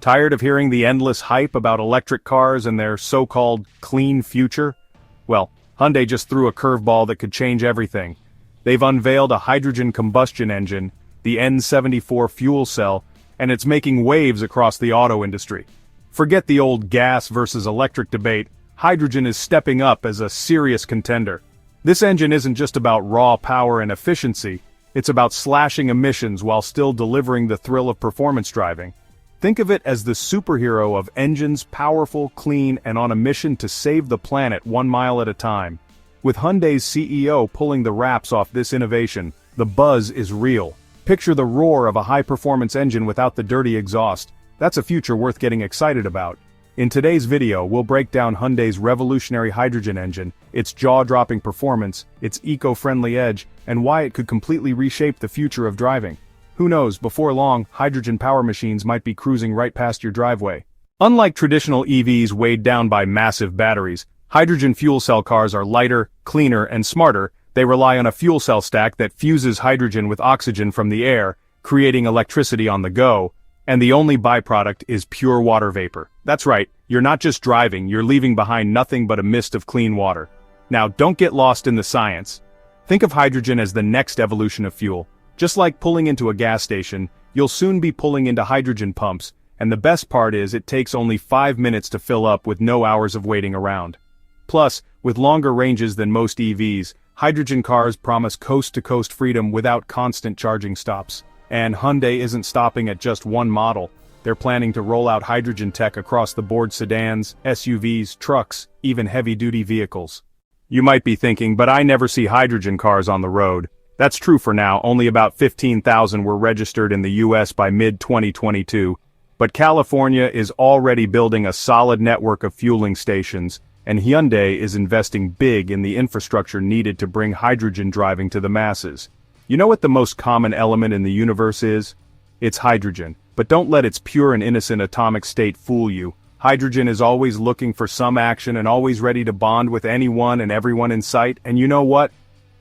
Tired of hearing the endless hype about electric cars and their so-called clean future? Well, Hyundai just threw a curveball that could change everything. They've unveiled a hydrogen combustion engine, the N74 fuel cell, and it's making waves across the auto industry. Forget the old gas versus electric debate, hydrogen is stepping up as a serious contender. This engine isn't just about raw power and efficiency, it's about slashing emissions while still delivering the thrill of performance driving. Think of it as the superhero of engines, powerful, clean, and on a mission to save the planet 1 mile at a time. With Hyundai's CEO pulling the wraps off this innovation, the buzz is real. Picture the roar of a high-performance engine without the dirty exhaust. That's a future worth getting excited about. In today's video, we'll break down Hyundai's revolutionary hydrogen engine, its jaw-dropping performance, its eco-friendly edge, and why it could completely reshape the future of driving. Who knows, before long, hydrogen power machines might be cruising right past your driveway. Unlike traditional EVs weighed down by massive batteries, hydrogen fuel cell cars are lighter, cleaner, and smarter. They rely on a fuel cell stack that fuses hydrogen with oxygen from the air, creating electricity on the go, and the only byproduct is pure water vapor. That's right, you're not just driving, you're leaving behind nothing but a mist of clean water. Now, don't get lost in the science. Think of hydrogen as the next evolution of fuel. Just like pulling into a gas station, you'll soon be pulling into hydrogen pumps, and the best part is it takes only 5 minutes to fill up with no hours of waiting around. Plus, with longer ranges than most EVs, hydrogen cars promise coast-to-coast freedom without constant charging stops. And Hyundai isn't stopping at just one model. They're planning to roll out hydrogen tech across the board: sedans, SUVs, trucks, even heavy-duty vehicles. You might be thinking, but I never see hydrogen cars on the road. That's true for now, only about 15,000 were registered in the US by mid-2022. But California is already building a solid network of fueling stations, and Hyundai is investing big in the infrastructure needed to bring hydrogen driving to the masses. You know what the most common element in the universe is? It's hydrogen. But don't let its pure and innocent atomic state fool you. Hydrogen is always looking for some action and always ready to bond with anyone and everyone in sight, and you know what?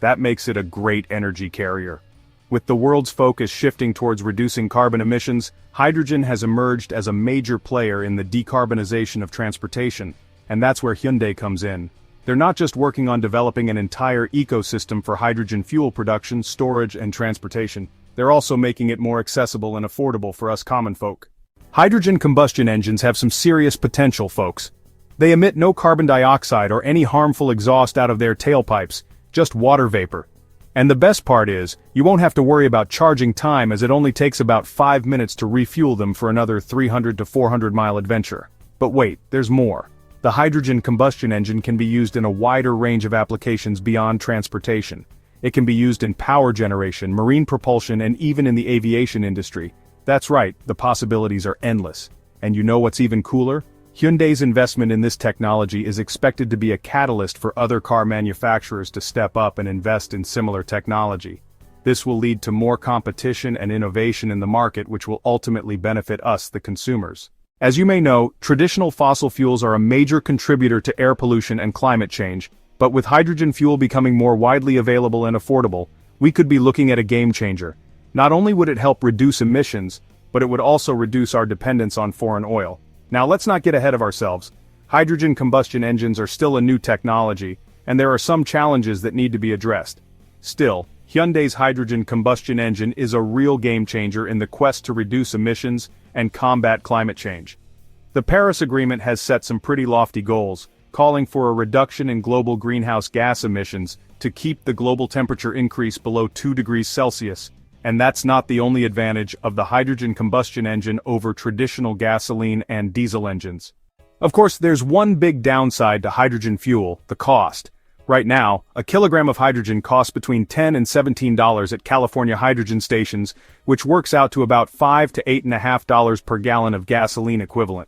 That makes it a great energy carrier. With the world's focus shifting towards reducing carbon emissions, hydrogen has emerged as a major player in the decarbonization of transportation, and that's where Hyundai comes in. They're not just working on developing an entire ecosystem for hydrogen fuel production, storage, and transportation. They're also making it more accessible and affordable for us common folk. Hydrogen combustion engines have some serious potential, folks. They emit no carbon dioxide or any harmful exhaust out of their tailpipes, just water vapor. And the best part is, you won't have to worry about charging time, as it only takes about 5 minutes to refuel them for another 300 to 400 mile adventure. But wait, there's more. The hydrogen combustion engine can be used in a wider range of applications beyond transportation. It can be used in power generation, marine propulsion, and even in the aviation industry. That's right, the possibilities are endless. And you know what's even cooler? Hyundai's investment in this technology is expected to be a catalyst for other car manufacturers to step up and invest in similar technology. This will lead to more competition and innovation in the market, which will ultimately benefit us, the consumers. As you may know, traditional fossil fuels are a major contributor to air pollution and climate change, but with hydrogen fuel becoming more widely available and affordable, we could be looking at a game changer. Not only would it help reduce emissions, but it would also reduce our dependence on foreign oil. Now let's not get ahead of ourselves. Hydrogen combustion engines are still a new technology, and there are some challenges that need to be addressed. Still, Hyundai's hydrogen combustion engine is a real game changer in the quest to reduce emissions and combat climate change. The Paris Agreement has set some pretty lofty goals, calling for a reduction in global greenhouse gas emissions to keep the global temperature increase below 2 degrees Celsius. And that's not the only advantage of the hydrogen combustion engine over traditional gasoline and diesel engines. Of course, there's one big downside to hydrogen fuel: the cost. Right now, a kilogram of hydrogen costs between $10 and $17 at California hydrogen stations, which works out to about $5 to $8.50 per gallon of gasoline equivalent.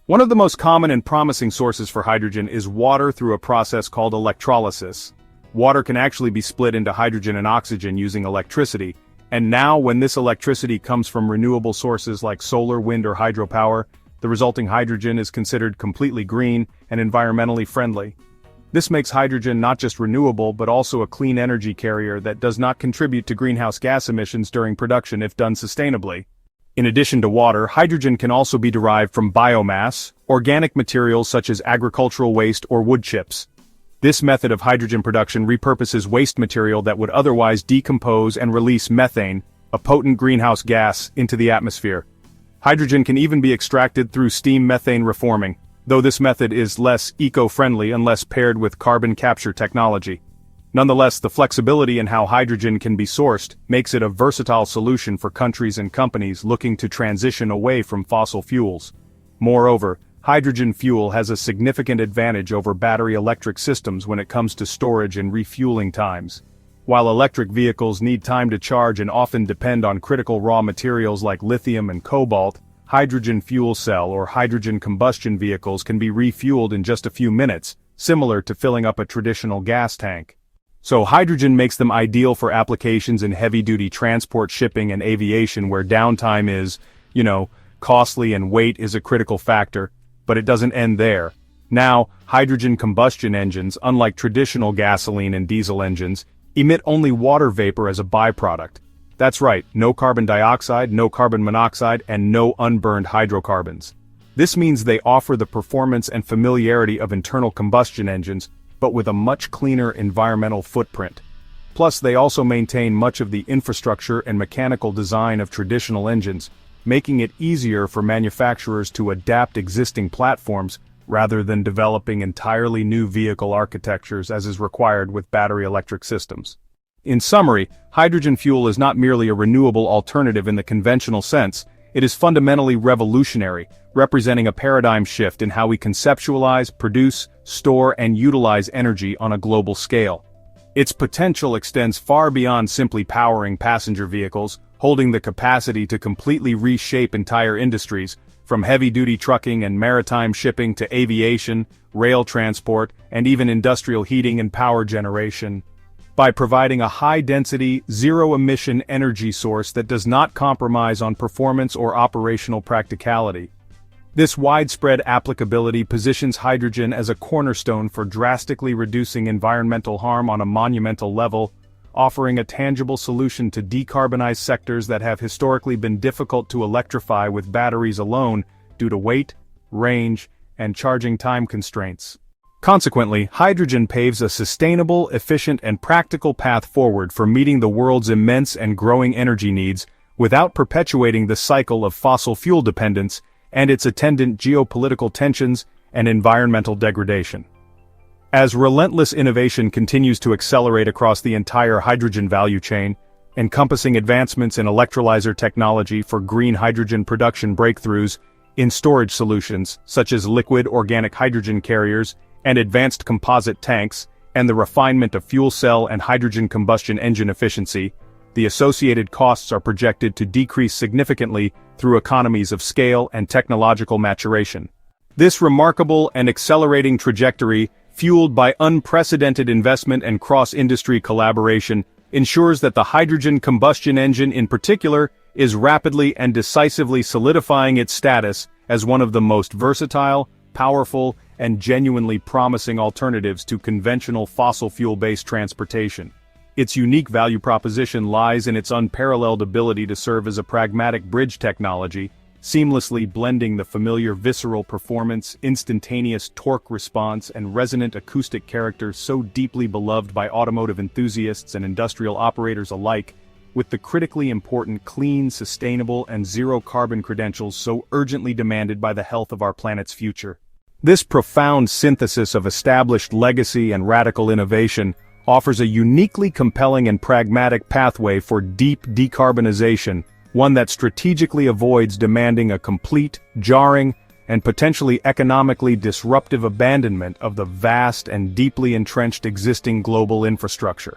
One of the most common and promising sources for hydrogen is water through a process called electrolysis. Water can actually be split into hydrogen and oxygen using electricity, and now when this electricity comes from renewable sources like solar, wind, or hydropower, the resulting hydrogen is considered completely green and environmentally friendly. This makes hydrogen not just renewable but also a clean energy carrier that does not contribute to greenhouse gas emissions during production if done sustainably. In addition to water, hydrogen can also be derived from biomass, organic materials such as agricultural waste or wood chips. This method of hydrogen production repurposes waste material that would otherwise decompose and release methane, a potent greenhouse gas, into the atmosphere. Hydrogen can even be extracted through steam methane reforming, though this method is less eco-friendly unless paired with carbon capture technology. Nonetheless, the flexibility in how hydrogen can be sourced makes it a versatile solution for countries and companies looking to transition away from fossil fuels. Moreover, hydrogen fuel has a significant advantage over battery electric systems when it comes to storage and refueling times. While electric vehicles need time to charge and often depend on critical raw materials like lithium and cobalt, hydrogen fuel cell or hydrogen combustion vehicles can be refueled in just a few minutes, similar to filling up a traditional gas tank. So hydrogen makes them ideal for applications in heavy-duty transport, shipping, and aviation where downtime is, costly and weight is a critical factor, but it doesn't end there. Now, hydrogen combustion engines, unlike traditional gasoline and diesel engines, emit only water vapor as a byproduct. That's right, no carbon dioxide, no carbon monoxide, and no unburned hydrocarbons. This means they offer the performance and familiarity of internal combustion engines, but with a much cleaner environmental footprint. Plus, they also maintain much of the infrastructure and mechanical design of traditional engines, making it easier for manufacturers to adapt existing platforms rather than developing entirely new vehicle architectures as is required with battery electric systems. In summary, hydrogen fuel is not merely a renewable alternative in the conventional sense, it is fundamentally revolutionary, representing a paradigm shift in how we conceptualize, produce, store, and utilize energy on a global scale. Its potential extends far beyond simply powering passenger vehicles, holding the capacity to completely reshape entire industries, from heavy-duty trucking and maritime shipping to aviation, rail transport, and even industrial heating and power generation. By providing a high-density, zero-emission energy source that does not compromise on performance or operational practicality. This widespread applicability positions hydrogen as a cornerstone for drastically reducing environmental harm on a monumental level, offering a tangible solution to decarbonize sectors that have historically been difficult to electrify with batteries alone due to weight, range, and charging time constraints. Consequently, hydrogen paves a sustainable, efficient, and practical path forward for meeting the world's immense and growing energy needs without perpetuating the cycle of fossil fuel dependence and its attendant geopolitical tensions and environmental degradation. As relentless innovation continues to accelerate across the entire hydrogen value chain, encompassing advancements in electrolyzer technology for green hydrogen production breakthroughs, in storage solutions such as liquid organic hydrogen carriers and advanced composite tanks, and the refinement of fuel cell and hydrogen combustion engine efficiency, the associated costs are projected to decrease significantly through economies of scale and technological maturation. This remarkable and accelerating trajectory, fueled by unprecedented investment and cross-industry collaboration, ensures that the hydrogen combustion engine in particular is rapidly and decisively solidifying its status as one of the most versatile, powerful, and genuinely promising alternatives to conventional fossil fuel-based transportation. Its unique value proposition lies in its unparalleled ability to serve as a pragmatic bridge technology, seamlessly blending the familiar visceral performance, instantaneous torque response, and resonant acoustic character so deeply beloved by automotive enthusiasts and industrial operators alike, with the critically important clean, sustainable, and zero-carbon credentials so urgently demanded by the health of our planet's future. This profound synthesis of established legacy and radical innovation offers a uniquely compelling and pragmatic pathway for deep decarbonization, one that strategically avoids demanding a complete, jarring, and potentially economically disruptive abandonment of the vast and deeply entrenched existing global infrastructure.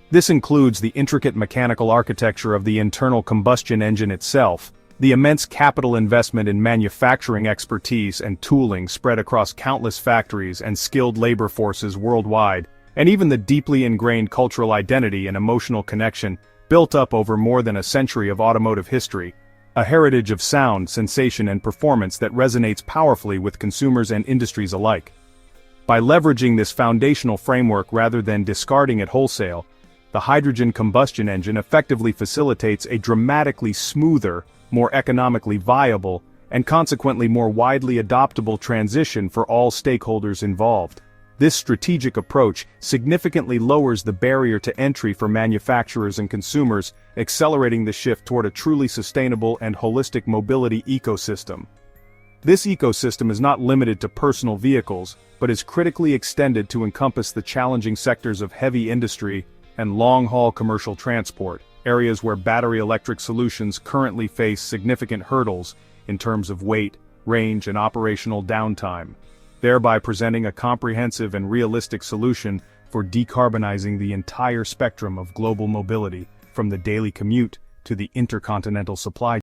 This includes the intricate mechanical architecture of the internal combustion engine itself, the immense capital investment in manufacturing expertise and tooling spread across countless factories and skilled labor forces worldwide, and even the deeply ingrained cultural identity and emotional connection built up over more than a century of automotive history, a heritage of sound, sensation, and performance that resonates powerfully with consumers and industries alike. By leveraging this foundational framework rather than discarding it wholesale, the hydrogen combustion engine effectively facilitates a dramatically smoother, more economically viable, and consequently more widely adoptable transition for all stakeholders involved. This strategic approach significantly lowers the barrier to entry for manufacturers and consumers, accelerating the shift toward a truly sustainable and holistic mobility ecosystem. This ecosystem is not limited to personal vehicles, but is critically extended to encompass the challenging sectors of heavy industry and long-haul commercial transport, areas where battery electric solutions currently face significant hurdles in terms of weight, range, and operational downtime, thereby presenting a comprehensive and realistic solution for decarbonizing the entire spectrum of global mobility, from the daily commute to the intercontinental supply